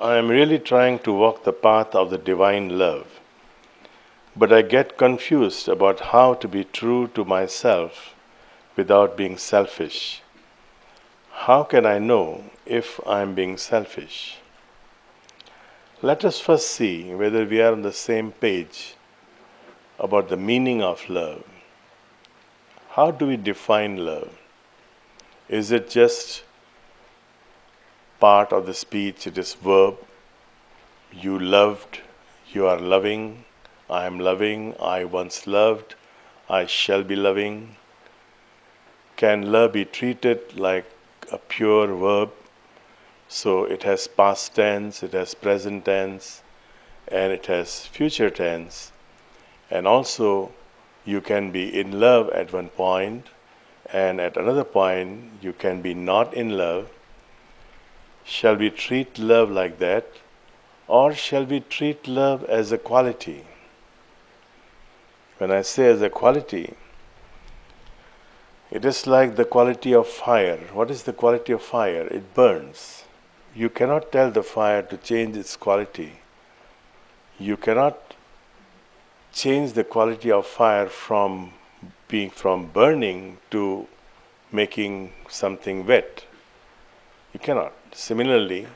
I am really trying to walk the path of the divine love, but I get confused about how to be true to myself without being selfish. How can I know if I am being selfish? Let us first see whether we are on the same page about the meaning of love. How do we define love? Is it just part of the speech? It is verb. You loved, you are loving, I am loving, I once loved, I shall be loving. Can love be treated like a pure verb? So it has past tense, it has present tense, and it has future tense. And also, you can be in love at one point, and at another point, you can be not in love. Shall we treat love like that? Or shall we treat love as a quality? When I say as a quality, it is like the quality of fire. What is the quality of fire? It burns. You cannot tell the fire to change its quality. You cannot change the quality of fire from burning to making something wet. You cannot. Similarly,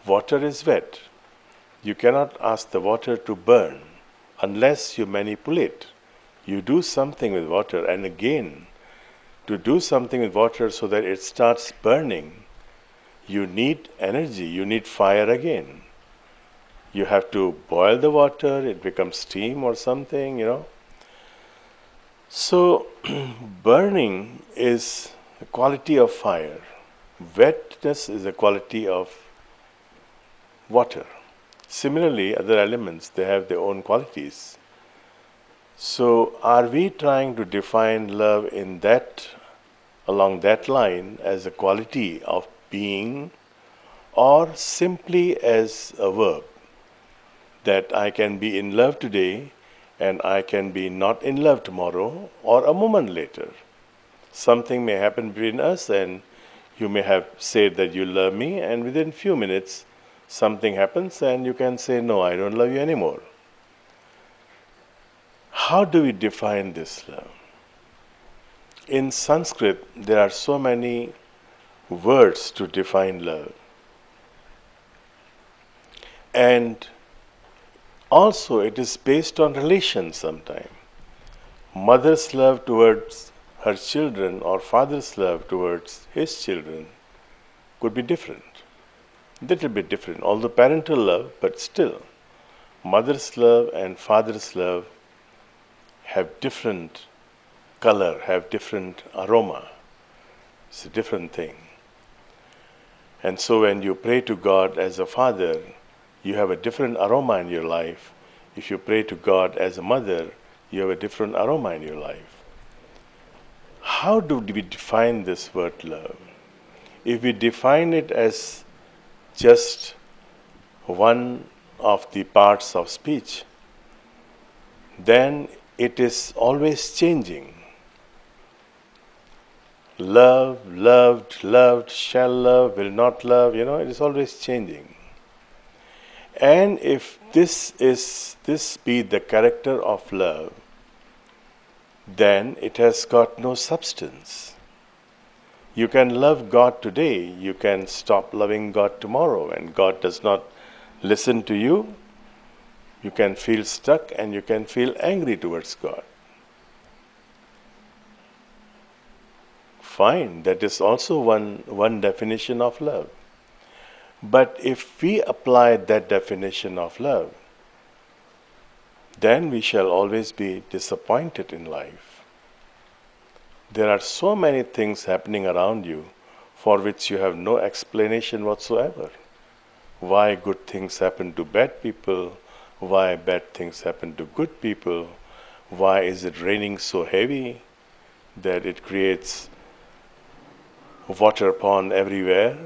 water is wet. You cannot ask the water to burn unless you manipulate. You do something with water, and again, to do something with water so that it starts burning, you need energy, you need fire again. You have to boil the water, it becomes steam or something, So, burning is the quality of fire. Wetness is the quality of water. Similarly, other elements, they have their own qualities. So, are we trying to define love along that line as a quality of being, or simply as a verb? That I can be in love today and I can be not in love tomorrow or a moment later. Something may happen between us and you may have said that you love me, and within few minutes something happens and you can say, no, I don't love you anymore. How do we define this love? In Sanskrit, there are so many words to define love. And also, it is based on relation sometimes. Mother's love towards her children or father's love towards his children could be different. Little bit different, although parental love, but still. Mother's love and father's love have different color, have different aroma. It's a different thing. And so when you pray to God as a father, you have a different aroma in your life. If you pray to God as a mother, you have a different aroma in your life. How do we define this word love? If we define it as just one of the parts of speech, then it is always changing. Love, loved, loved, shall love, will not love, it is always changing. And if this be the character of love, then it has got no substance. You can love God today, you can stop loving God tomorrow, and God does not listen to you. You can feel stuck and you can feel angry towards God. Fine, that is also one definition of love. But if we apply that definition of love, then we shall always be disappointed in life. There are so many things happening around you for which you have no explanation whatsoever. Why good things happen to bad people, why bad things happen to good people, why is it raining so heavy that it creates water pond everywhere,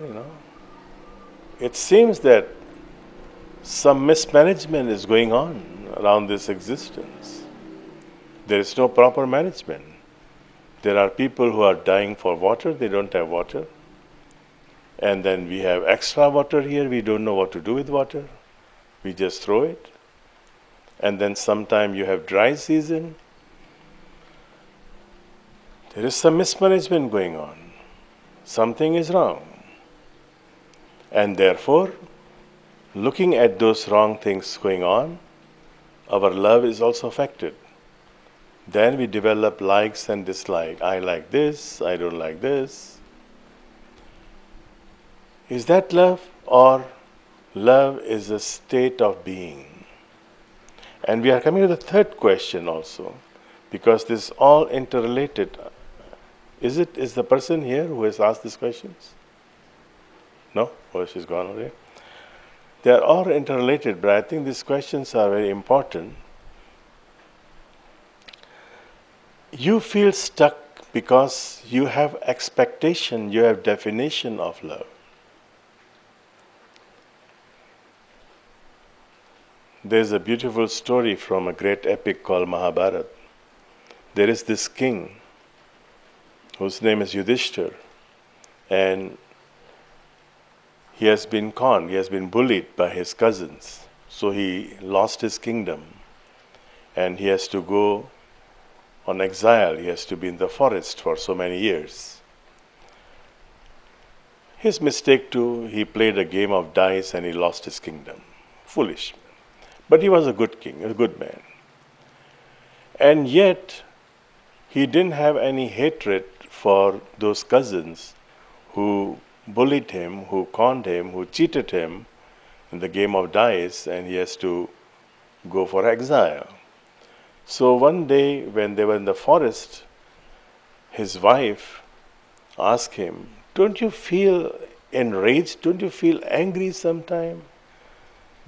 It seems that some mismanagement is going on around this existence. There is no proper management. There are people who are dying for water, they don't have water. And then we have extra water here, we don't know what to do with water. We just throw it. And then sometime you have dry season. There is some mismanagement going on. Something is wrong. And therefore, looking at those wrong things going on, our love is also affected. Then we develop likes and dislikes. I like this, I don't like this. Is that love, or love is a state of being? And we are coming to the third question also, because this is all interrelated. Is the person here who has asked these questions? No? Oh, she's gone already. They are all interrelated, but I think these questions are very important. You feel stuck because you have expectation, you have definition of love. There's a beautiful story from a great epic called Mahabharata. There is this king whose name is Yudhishthir, and he has been conned, he has been bullied by his cousins. So he lost his kingdom and he has to go on exile. He has to be in the forest for so many years. His mistake too, he played a game of dice and he lost his kingdom. Foolish. But he was a good king, a good man. And yet, he didn't have any hatred for those cousins who bullied him, who conned him, who cheated him in the game of dice, and he has to go for exile. So one day when they were in the forest, his wife asked him, "Don't you feel enraged? Don't you feel angry sometime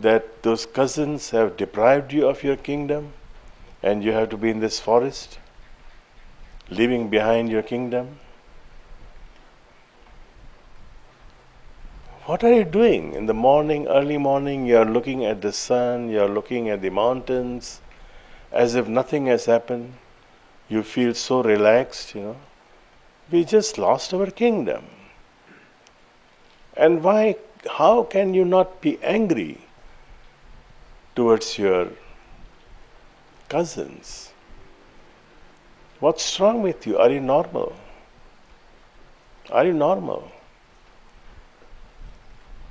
that those cousins have deprived you of your kingdom and you have to be in this forest, leaving behind your kingdom? What are you doing? In the morning, early morning, you are looking at the sun, you are looking at the mountains, as if nothing has happened. You feel so relaxed, We just lost our kingdom. And how can you not be angry towards your cousins? What's wrong with you? Are you normal? Are you normal?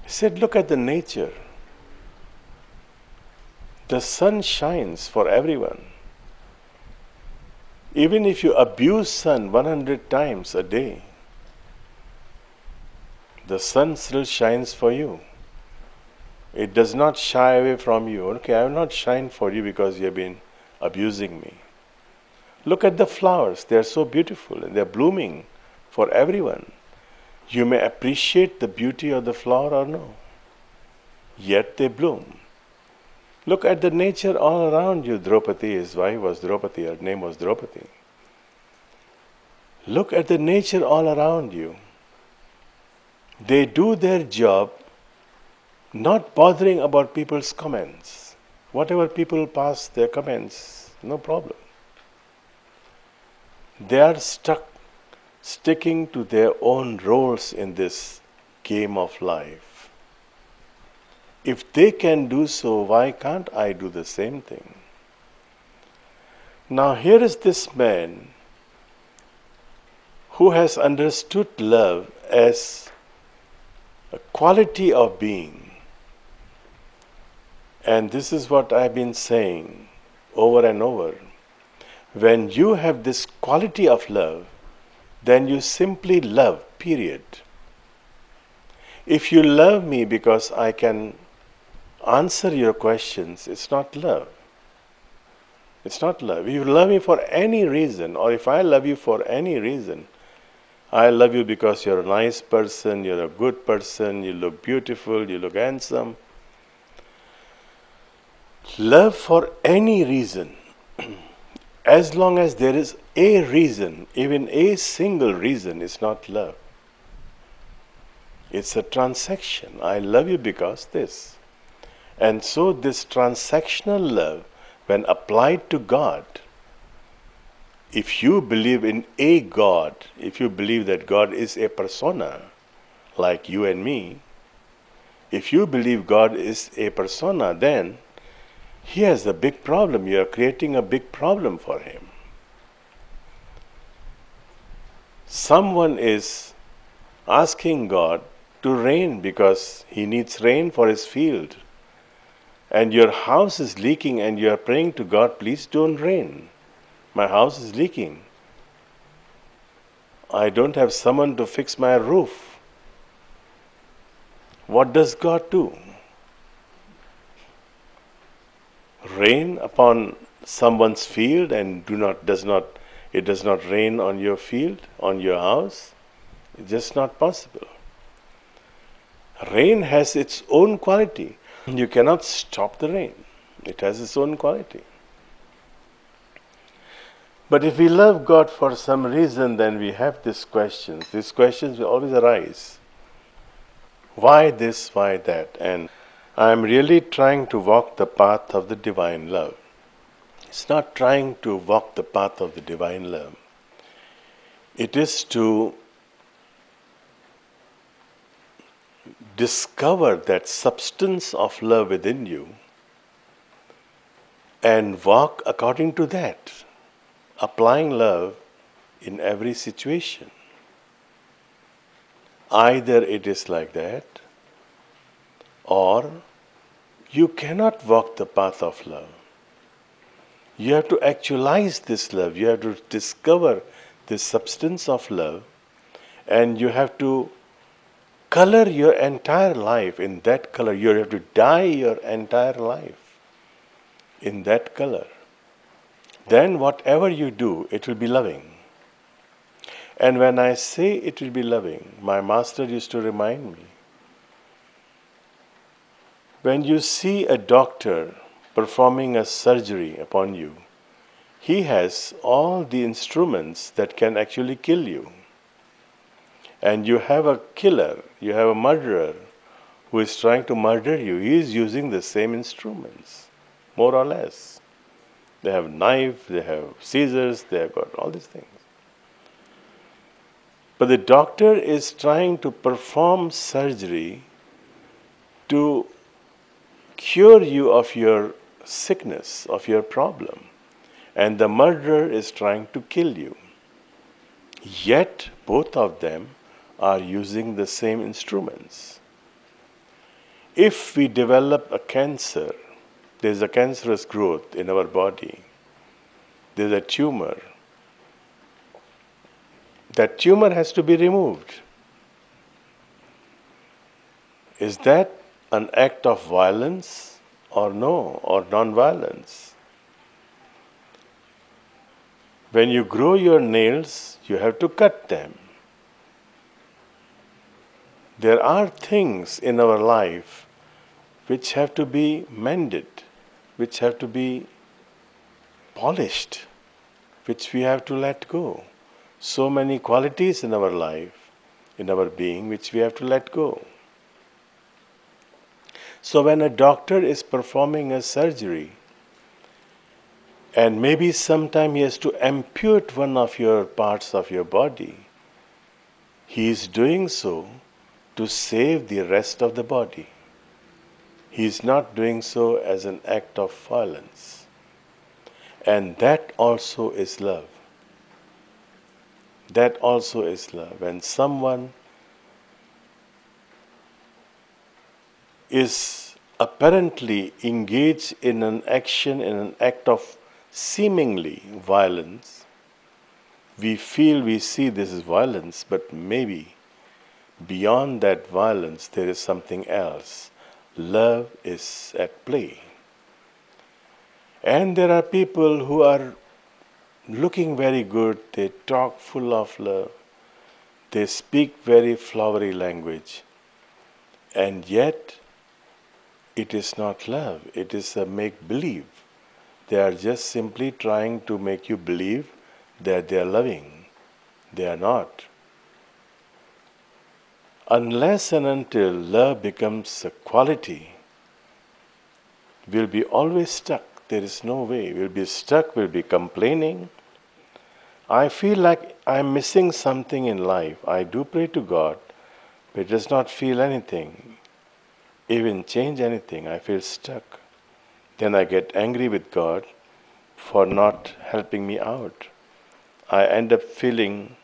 He said, look at the nature. The sun shines for everyone. Even if you abuse sun 100 times a day, the sun still shines for you. It does not shy away from you. Okay, I will not shine for you because you have been abusing me. Look at the flowers. They are so beautiful and they are blooming for everyone. You may appreciate the beauty of the flower or no, yet they bloom. Look at the nature all around you. Draupadi, his wife was Draupadi, her name was Draupadi. Look at the nature all around you. They do their job, not bothering about people's comments. Whatever people pass their comments, no problem. They are sticking to their own roles in this game of life. If they can do so, why can't I do the same thing? Now here is this man who has understood love as a quality of being. And this is what I've been saying over and over. When you have this quality of love, then you simply love, period. If you love me because I can answer your questions, it's not love. It's not love. If you love me for any reason, or if I love you for any reason, I love you because you're a nice person, you're a good person, you look beautiful, you look handsome. Love for any reason, as long as there is a reason, even a single reason, is not love. It's a transaction. I love you because this. And so this transactional love, when applied to God, if you believe in a God, if you believe that God is a persona, like you and me, if you believe God is a persona, then he has a big problem. You are creating a big problem for him. Someone is asking God to rain because he needs rain for his field. And your house is leaking and you are praying to God, please don't rain. My house is leaking. I don't have someone to fix my roof. What does God do? Rain upon someone's field and it does not rain on your field, on your house? It's just not possible. Rain has its own quality. You cannot stop the rain. It has its own quality. But if we love God for some reason, then we have these questions. These questions will always arise. Why this, why that? And I am really trying to walk the path of the divine love. It's not trying to walk the path of the divine love. It is to discover that substance of love within you and walk according to that, applying love in every situation. Either it is like that, or you cannot walk the path of love. You have to actualize this love. You have to discover this substance of love, and you have to color your entire life in that color. You have to dye your entire life in that color. Then whatever you do, it will be loving. And when I say it will be loving, my master used to remind me, when you see a doctor performing a surgery upon you, he has all the instruments that can actually kill you. And you have a killer, you have a murderer who is trying to murder you. He is using the same instruments, more or less. They have knife, they have scissors, they have got all these things. But the doctor is trying to perform surgery to cure you of your sickness, of your problem. And the murderer is trying to kill you. Yet, both of them are using the same instruments. If we develop a cancer, there's a cancerous growth in our body, there's a tumor. That tumor has to be removed. Is that an act of violence or no, or non-violence? When you grow your nails, you have to cut them. There are things in our life which have to be mended, which have to be polished, which we have to let go. So many qualities in our life, in our being, which we have to let go. So when a doctor is performing a surgery, and maybe sometime he has to ampute one of your parts of your body, he is doing so to save the rest of the body. He is not doing so as an act of violence. And that also is love. That also is love. When someone is apparently engaged in an action, in an act of seemingly violence, we see this is violence, but maybe beyond that violence there is something else. Love is at play. And there are people who are looking very good, they talk full of love, they speak very flowery language, and yet it is not love, it is a make-believe. They are just simply trying to make you believe that they are loving. They are not. Unless and until love becomes a quality, we'll be always stuck. There is no way. We'll be stuck, we'll be complaining. I feel like I'm missing something in life. I do pray to God, It does not feel anything, even change anything. I feel stuck. Then I get angry with God for not helping me out. I end up feeling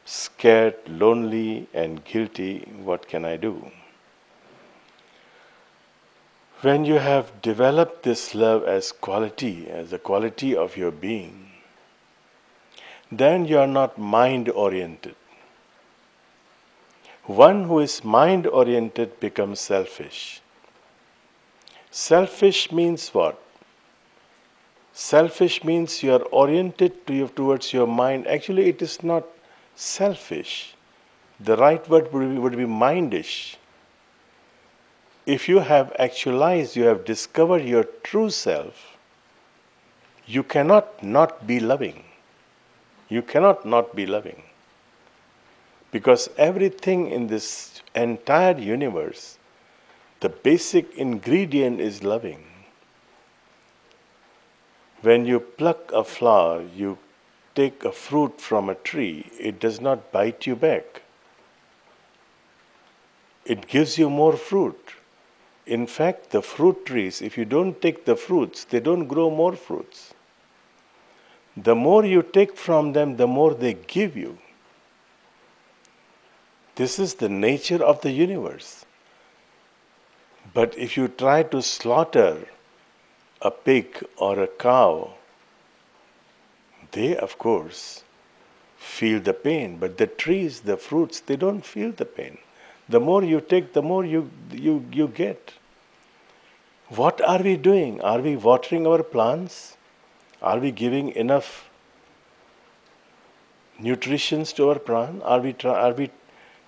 scared, lonely, and guilty. What can I do? When you have developed this love as quality, as the quality of your being, then you are not mind-oriented. One who is mind-oriented becomes selfish. Selfish means what? Selfish means you are oriented towards your mind. Actually, it is not selfish. The right word would be mindish. If you have actualized, you have discovered your true self, you cannot not be loving. You cannot not be loving. Because everything in this entire universe, the basic ingredient is loving. When you pluck a flower, you take a fruit from a tree, it does not bite you back. It gives you more fruit. In fact, the fruit trees, if you don't take the fruits, they don't grow more fruits. The more you take from them, the more they give you. This is the nature of the universe. But if you try to slaughter a pig or a cow, they, of course, feel the pain. But the trees, the fruits, they don't feel the pain. The more you take, the more you get. What are we doing? Are we watering our plants? Are we giving enough nutrition to our plant? Are we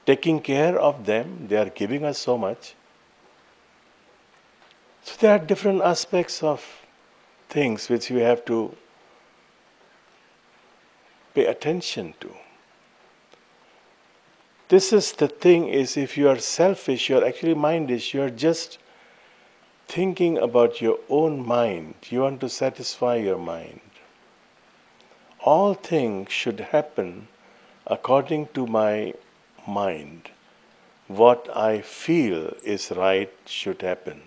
taking care of them? They are giving us so much. So there are different aspects of things which we have to pay attention to. This is the thing, is if you are selfish, you are actually mindish, you are just thinking about your own mind. You want to satisfy your mind. All things should happen according to my mind. What I feel is right should happen.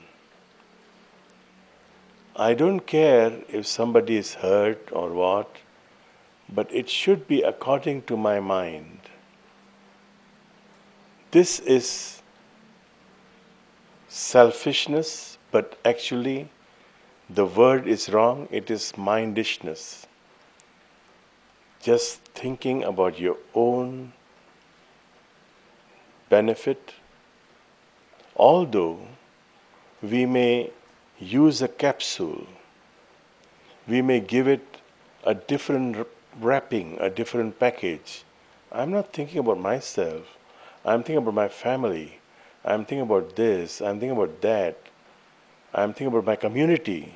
I don't care if somebody is hurt or what, but it should be according to my mind. This is selfishness, but actually the word is wrong, it is mindishness. Just thinking about your own benefit. Although we may use a capsule, we may give it a different wrapping, a different package. I'm not thinking about myself, I'm thinking about my family, I'm thinking about this, I'm thinking about that, I'm thinking about my community.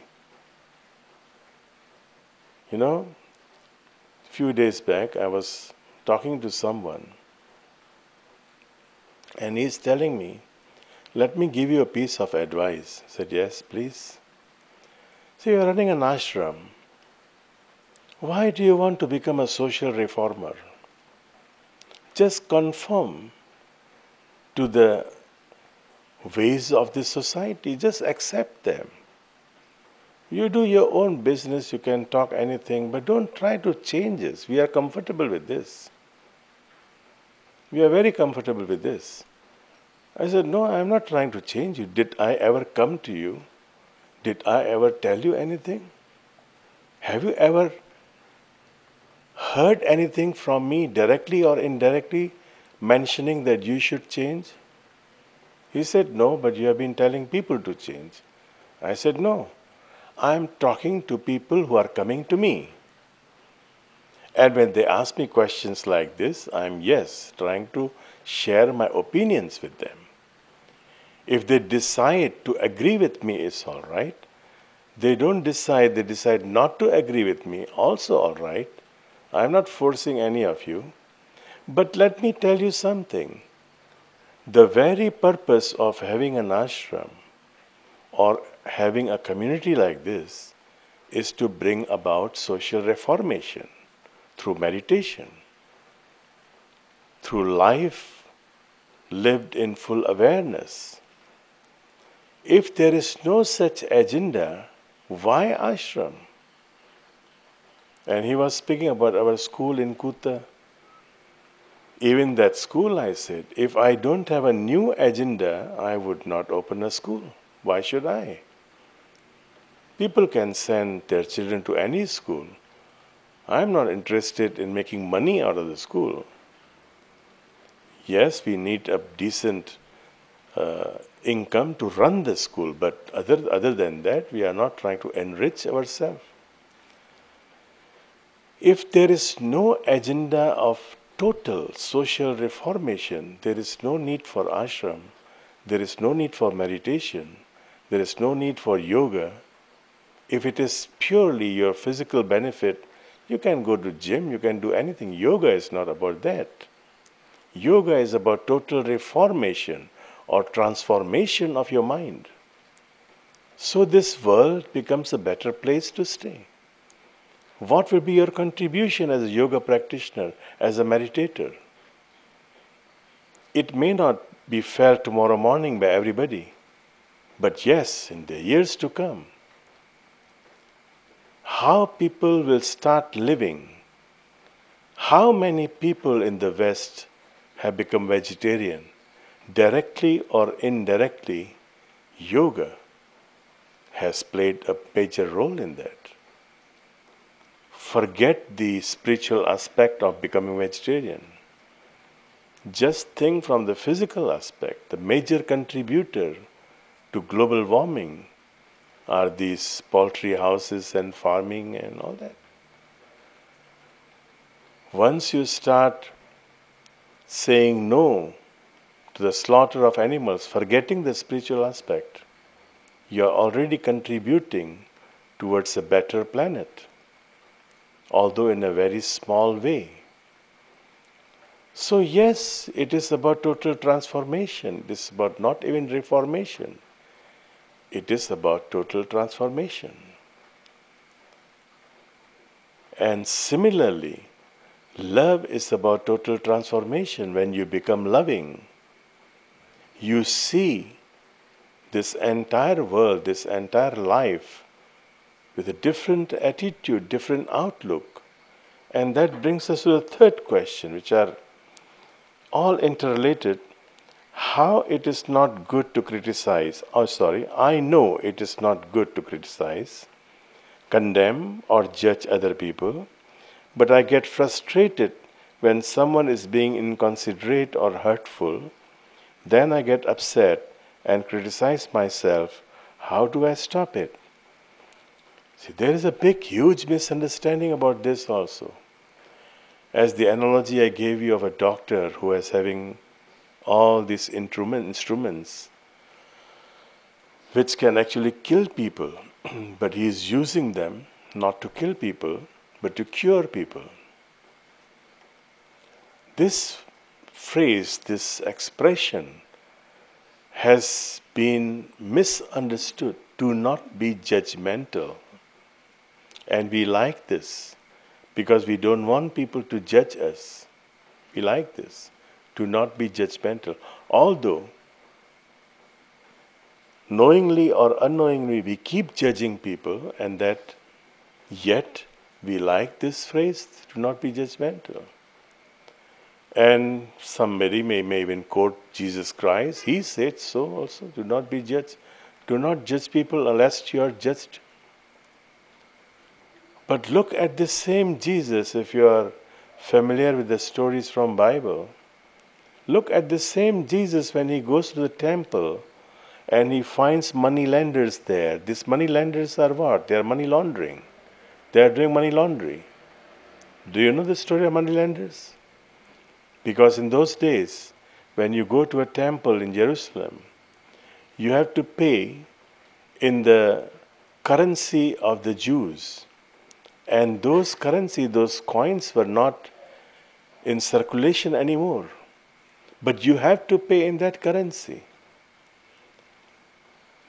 You know, a few days back I was talking to someone and he's telling me, let me give you a piece of advice. I said, yes, please. So you're running an ashram. Why do you want to become a social reformer? Just conform to the ways of this society. Just accept them. You do your own business, you can talk anything, but don't try to change us. We are comfortable with this. We are very comfortable with this. I said, no, I am not trying to change you. Did I ever come to you? Did I ever tell you anything? Have you ever heard anything from me directly or indirectly mentioning that you should change? He said, no, but you have been telling people to change. I said, no, I am talking to people who are coming to me. And when they ask me questions like this, I am, yes, trying to share my opinions with them. If they decide to agree with me, it's all right. They decide not to agree with me, also all right. I'm not forcing any of you. But let me tell you something. The very purpose of having an ashram or having a community like this is to bring about social reformation through meditation, through life lived in full awareness. If there is no such agenda, why ashram? And he was speaking about our school in Kuta. Even that school, I said, if I don't have a new agenda, I would not open a school. Why should I? People can send their children to any school. I'm not interested in making money out of the school. Yes, we need a decent income to run the school, but other than that, we are not trying to enrich ourselves. If there is no agenda of total social reformation, there is no need for ashram, there is no need for meditation, there is no need for yoga. If it is purely your physical benefit, you can go to gym, you can do anything. Yoga is not about that. Yoga is about total reformation or transformation of your mind. So this world becomes a better place to stay. What will be your contribution as a yoga practitioner, as a meditator? It may not be felt tomorrow morning by everybody, but yes, in the years to come, how people will start living. How many people in the West have become vegetarian? Directly or indirectly, yoga has played a major role in that. Forget the spiritual aspect of becoming vegetarian. Just think from the physical aspect. The major contributor to global warming are these poultry houses and farming and all that. Once you start saying no to the slaughter of animals, forgetting the spiritual aspect, you are already contributing towards a better planet, although in a very small way. So yes, it is about total transformation. It is about not even reformation. It is about total transformation. And similarly, love is about total transformation. When you become loving, you see this entire world, this entire life with a different attitude, different outlook. And that brings us to the third question, which are all interrelated. How it is not good to criticize, I know it is not good to criticize, condemn or judge other people, but I get frustrated when someone is being inconsiderate or hurtful. Then I get upset and criticize myself. How do I stop it? See, there is a big, huge misunderstanding about this also. As the analogy I gave you of a doctor who is having all these instruments which can actually kill people, but he is using them not to kill people, but to cure people. This phrase, this expression has been misunderstood. Do not be judgmental. And we like this because we don't want people to judge us. We like this. Do not be judgmental. Although, knowingly or unknowingly, we keep judging people, and that yet we like this phrase, do not be judgmental. And somebody may even quote Jesus Christ. He said so also, do not be judged. Do not judge people unless you are judged. But look at the same Jesus, if you are familiar with the stories from Bible. Look at the same Jesus when he goes to the temple and he finds money lenders there. These money lenders are what? They are money laundering. They are doing money laundering. Do you know the story of money lenders? Because in those days, when you go to a temple in Jerusalem, you have to pay in the currency of the Jews. And those coins were not in circulation anymore. But you have to pay in that currency.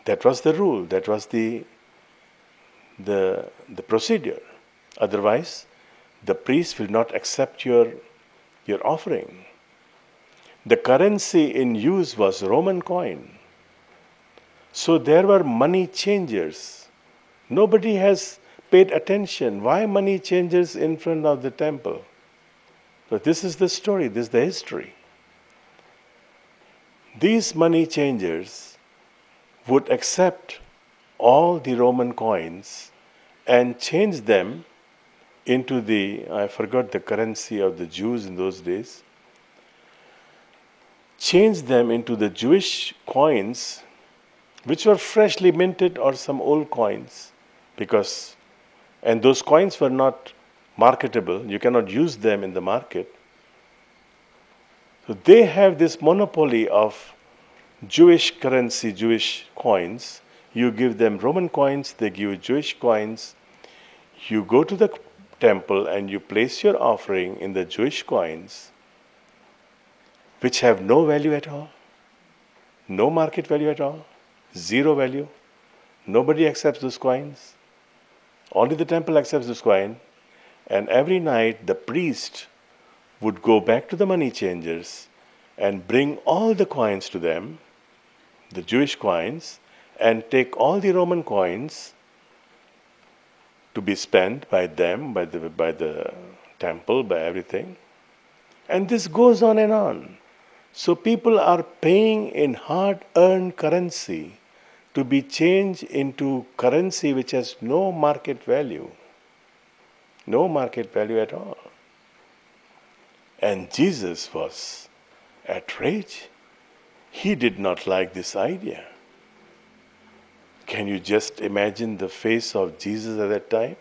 That was the rule. That was the procedure. Otherwise, the priest will not accept your offering. The currency in use was Roman coin. So there were money changers. Nobody has paid attention. Why money changers in front of the temple? So this is the story, this is the history. These money changers would accept all the Roman coins and change them into I forgot the currency of the Jews in those days, change them into the Jewish coins, which were freshly minted or some old coins, and those coins were not marketable, you cannot use them in the market. So they have this monopoly of Jewish currency, Jewish coins. You give them Roman coins, they give you Jewish coins. You go to the temple and you place your offering in the Jewish coins, which have no value at all, no market value at all, zero value. Nobody accepts those coins. Only the temple accepts this coin. And every night the priest would go back to the money changers and bring all the coins to them, the Jewish coins, and take all the Roman coins to be spent by them, by the temple, by everything. And this goes on and on. So people are paying in hard-earned currency to be changed into currency which has no market value. No market value at all. And Jesus was outraged. He did not like this idea. Can you just imagine the face of Jesus at that time?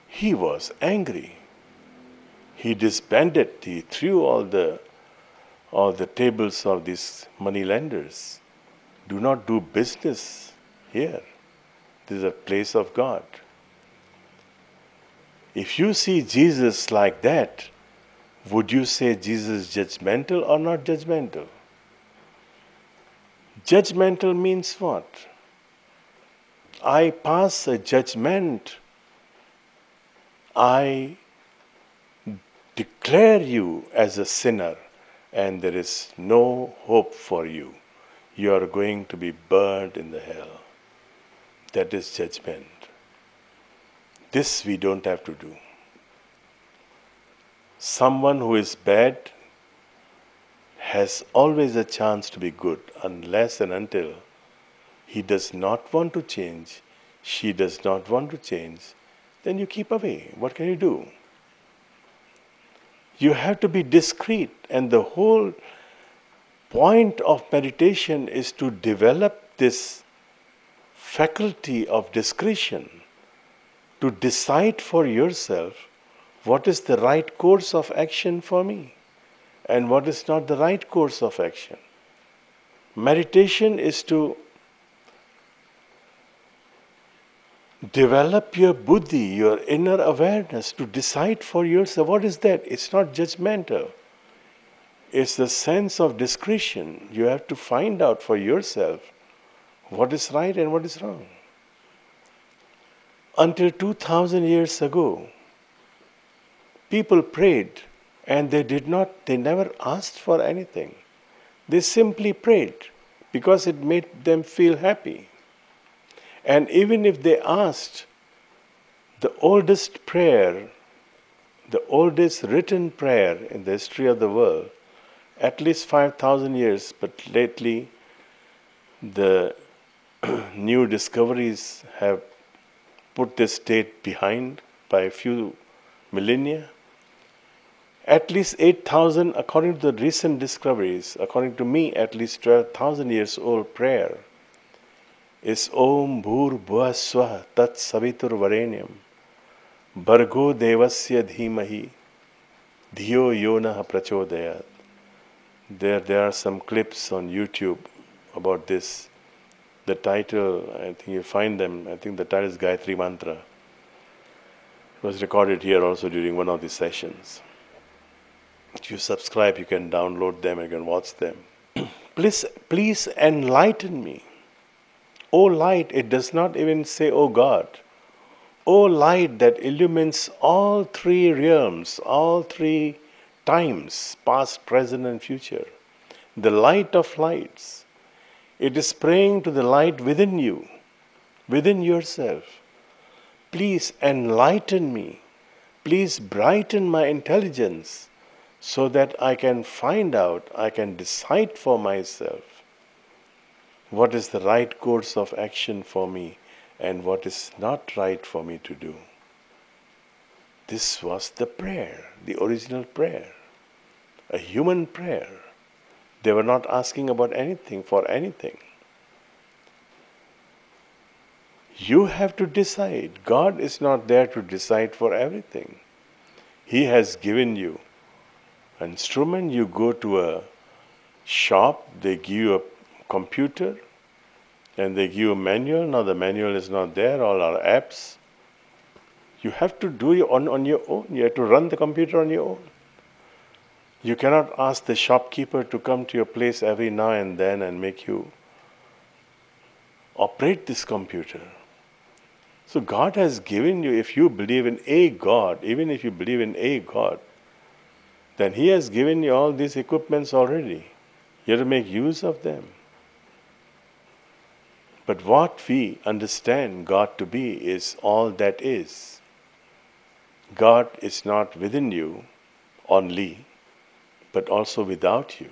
He was angry. He disbanded, he threw all the tables of these money lenders. Do not do business here. This is a place of God. If you see Jesus like that, would you say Jesus is judgmental or not judgmental? Judgmental means what? I pass a judgment. I declare you as a sinner and there is no hope for you. You are going to be burned in the hell. That is judgment. This we don't have to do. Someone who is bad has always a chance to be good unless and until he does not want to change, she does not want to change, then you keep away. What can you do? You have to be discreet, and the whole point of meditation is to develop this faculty of discretion, to decide for yourself what is the right course of action for me and what is not the right course of action. Meditation is to develop your buddhi, your inner awareness, to decide for yourself. What is that? It's not judgmental. It's the sense of discretion. You have to find out for yourself what is right and what is wrong. Until 2000 years ago, people prayed and they never asked for anything. They simply prayed because it made them feel happy. And even if they asked, the oldest prayer, the oldest written prayer in the history of the world, at least 5,000 years, but lately the new discoveries have put this date behind by a few millennia. At least 8,000, according to the recent discoveries, according to me, at least 12,000 years old prayer is Om Bhur Bhuva Swah Tat Savitur Varenyam Bhargo Devasya Dhimahi Dhiyo Yonah Prachodayat. There are some clips on YouTube about this. The title, I think you find them, I think the title is Gayatri Mantra. It was recorded here also during one of the sessions. If you subscribe, you can download them, you can watch them. Please enlighten me. O light, it does not even say, O God. O light that illumines all three realms, all three times, past, present, and future. The light of lights. It is praying to the light within you, within yourself. Please enlighten me. Please brighten my intelligence so that I can find out, I can decide for myself what is the right course of action for me and what is not right for me to do. This was the prayer, the original prayer, a human prayer. They were not asking about anything for anything. You have to decide. God is not there to decide for everything. He has given you an instrument. You go to a shop, they give you a computer and they give you a manual. Now the manual is not there, all are apps. You have to do it on your own. You have to run the computer on your own. You cannot ask the shopkeeper to come to your place every now and then and make you operate this computer. So God has given you, if you believe in a God, even if you believe in a God, then He has given you all these equipments already. You have to make use of them. But what we understand God to be is all that is. God is not within you only, but also without you.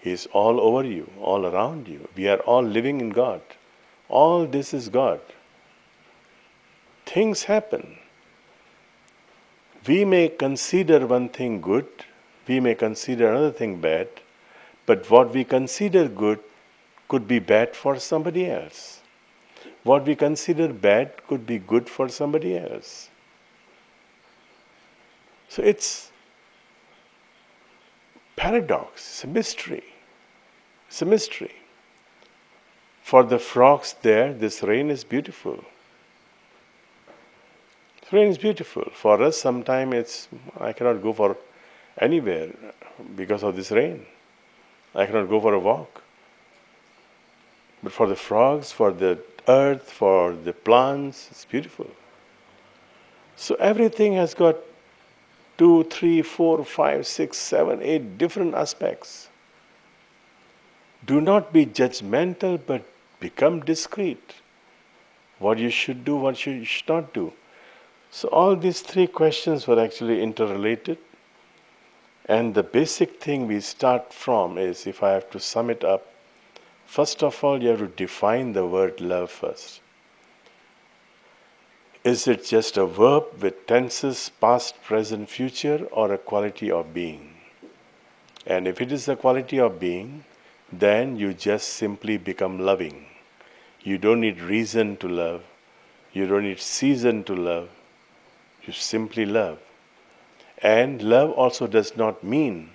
He is all over you, all around you. We are all living in God. All this is God. Things happen. We may consider one thing good, we may consider another thing bad, but what we consider good could be bad for somebody else. What we consider bad could be good for somebody else. So it's paradox, it's a mystery. It's a mystery. For the frogs there, this rain is beautiful. Rain is beautiful. For us, sometimes I cannot go for anywhere because of this rain. I cannot go for a walk. But for the frogs, for the earth, for the plants, it's beautiful. So everything has got 2, 3, 4, 5, 6, 7, 8 different aspects. Do not be judgmental, but become discreet. What you should do, what you should not do. So all these three questions were actually interrelated. And the basic thing we start from is, if I have to sum it up, first of all, you have to define the word love first. Is it just a verb with tenses, past, present, future, or a quality of being? And if it is a quality of being, then you just simply become loving. You don't need reason to love. You don't need season to love. You simply love. And love also does not mean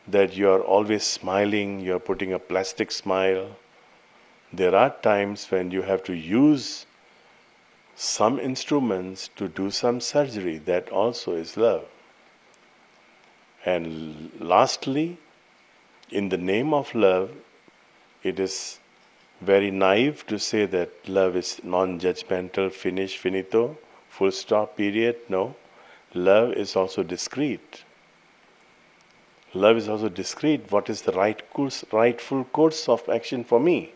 that you are always smiling, you are putting a plastic smile. There are times when you have to use some instruments to do some surgery. That also is love. And lastly, in the name of love, it is very naive to say that love is non-judgmental, finish, finito, full stop, period. No. Love is also discreet. Love is also discreet. What is the rightful course of action for me?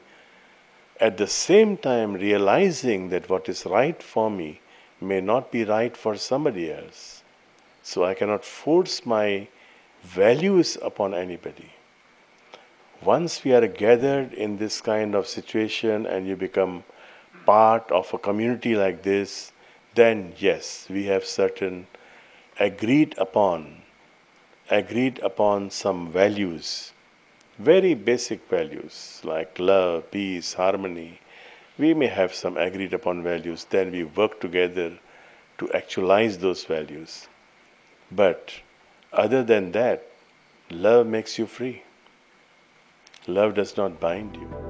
At the same time, realizing that what is right for me may not be right for somebody else. So I cannot force my values upon anybody. Once we are gathered in this kind of situation and you become part of a community like this, then yes, we have certain agreed upon some values, very basic values like love, peace, harmony. We may have some agreed upon values, then we work together to actualize those values. But other than that, love makes you free. Love does not bind you.